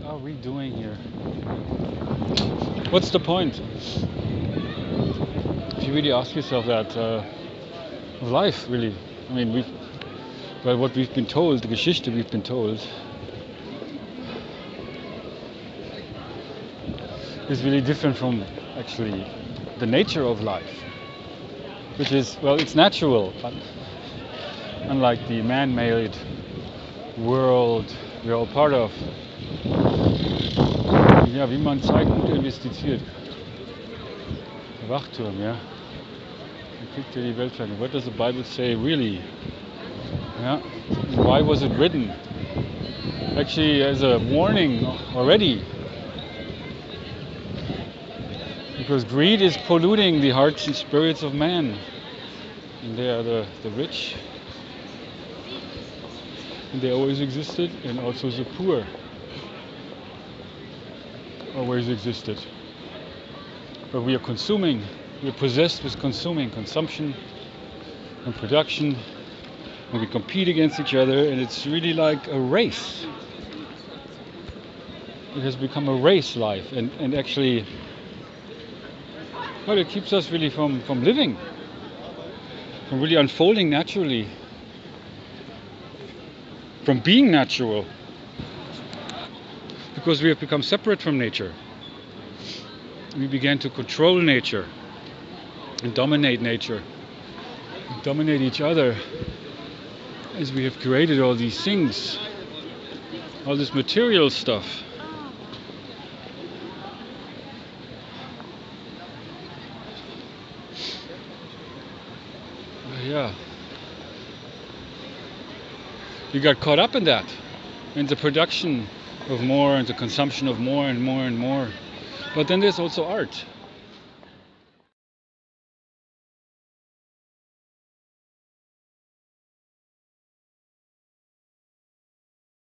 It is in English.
are we doing here? What's the point? If you really ask yourself that, of life, really. I mean, what we've been told, the Geschichte we've been told, is really different from actually the nature of life, which is, well, it's natural, unlike the man-made world we're all part of. Ja, wie man Zeit gut investiert. Der Wachturm, ja. Dann kriegt ihr die Welt verändert. What does the Bible say really? Yeah. Why was it written? Actually, as a warning already. Because greed is polluting the hearts and spirits of man. And they are the rich. And they always existed, and also the poor always existed. But we are consuming, we are possessed with consuming, consumption and production, and we compete against each other, and it's really like a race. It has become a race life, and actually, well, it keeps us really from living, from really unfolding naturally, from being natural, because we have become separate from nature. We began to control nature and dominate nature, and dominate each other, as we have created all these things, all this material stuff. Yeah. We got caught up in that, in the production of more and the consumption of more and more and more. But then there's also art.